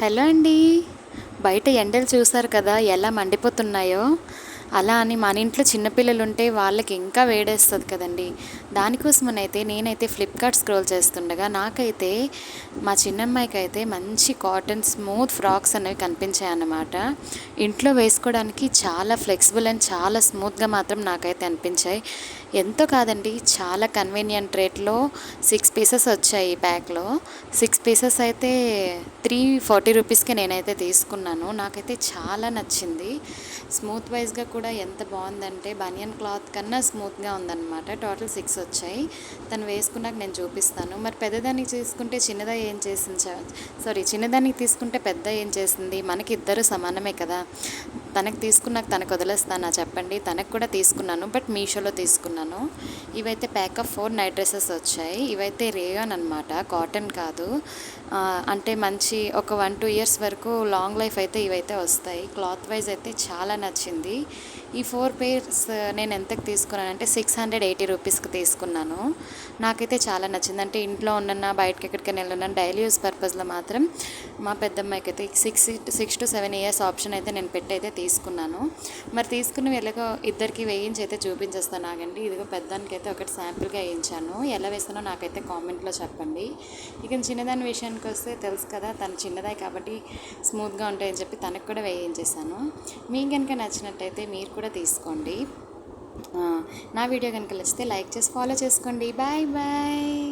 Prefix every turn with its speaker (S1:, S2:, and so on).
S1: Hello అండి. బయట ఎండలు చూసారు కదా ఎలా మండిపోతున్నాయో. అలా అని మన ఇంట్లో చిన్నపిల్లలు ఉంటే వాళ్ళకి ఇంకా వేడేస్తుంది కదండి. దానికోసమనైతే నేనైతే ఫ్లిప్కార్ట్ స్క్రోల్ చేస్తుండగా నాకైతే మా చిన్నమ్మాయికి అయితే మంచి కాటన్ స్మూత్ ఫ్రాక్స్ అనేవి కనిపించాయి అన్నమాట. ఇంట్లో వేసుకోవడానికి చాలా ఫ్లెక్సిబుల్ అండ్ చాలా స్మూత్గా మాత్రం నాకైతే అనిపించాయి. ఎంతో కాదండి, చాలా కన్వీనియంట్ రేట్లో 6 పీసెస్ వచ్చాయి ఈ ప్యాక్లో. 6 పీసెస్ అయితే 340 రూపీస్కి నేనైతే తీసుకున్నాను. నాకైతే చాలా నచ్చింది. స్మూత్ వైజ్గా కూడా ఎంత బాగుందంటే బనియన్ క్లాత్ కన్నా స్మూత్గా ఉందన్నమాట. టోటల్ 6 వచ్చాయి. తను వేసుకున్నాక నేను చూపిస్తాను. మరి పెద్దదానికి తీసుకుంటే చిన్నదా ఏం చేసింది, చిన్నదానికి తీసుకుంటే పెద్ద ఏం చేసింది? మనకి ఇద్దరు సమానమే కదా. తనకు తీసుకున్నాక తనకు వదిలేస్తానా చెప్పండి. తనకు కూడా తీసుకున్నాను, బట్ మీషోలో తీసుకున్నాను. ఇవైతే ప్యాక్ ఆఫ్ 4 నైట్ డ్రెస్సెస్ వచ్చాయి. ఇవైతే రేయాన్ అనమాట, కాటన్ కాదు. అంటే మంచి ఒక 1-2 ఇయర్స్ వరకు లాంగ్ లైఫ్ అయితే ఇవైతే వస్తాయి. క్లాత్ వైజ్ అయితే చాలా నచ్చింది. ఈ 4 పేర్స్ నేను ఎంతకు తీసుకున్నానంటే 680 రూపీస్కి తీసుకున్నాను. నాకైతే చాలా నచ్చింది. అంటే ఇంట్లో ఉన్న బయటకి ఎక్కడికైనా వెళ్ళినా డైలీ యూస్ పర్పస్లో మాత్రం మా పెద్దమ్మాయికి అయితే 6 to 7 ఇయర్స్ ఆప్షన్ అయితే నేను పెట్టి అయితే తీసుకున్నాను. మరి తీసుకున్నవి ఎలాగో ఇద్దరికి వేయించి అయితే చూపించేస్తాను ఆగండి. ఇదిగో పెద్దానికి అయితే ఒకటి శాంపుల్గా వేయించాను. ఎలా వేసానో నాకైతే కామెంట్లో చెప్పండి. ఇక చిన్నదాని విషయానికి వస్తే తెలుసు కదా, తను చిన్నదాయి కాబట్టి స్మూత్గా ఉంటాయని చెప్పి తనకు కూడా వేయించేసాను. మీకు కనుక నచ్చినట్టయితే మీరు కూడా తీసుకోండి. నా వీడియో కనుక నచ్చితే లైక్ చేసి ఫాలో చేసుకోండి. Bye bye.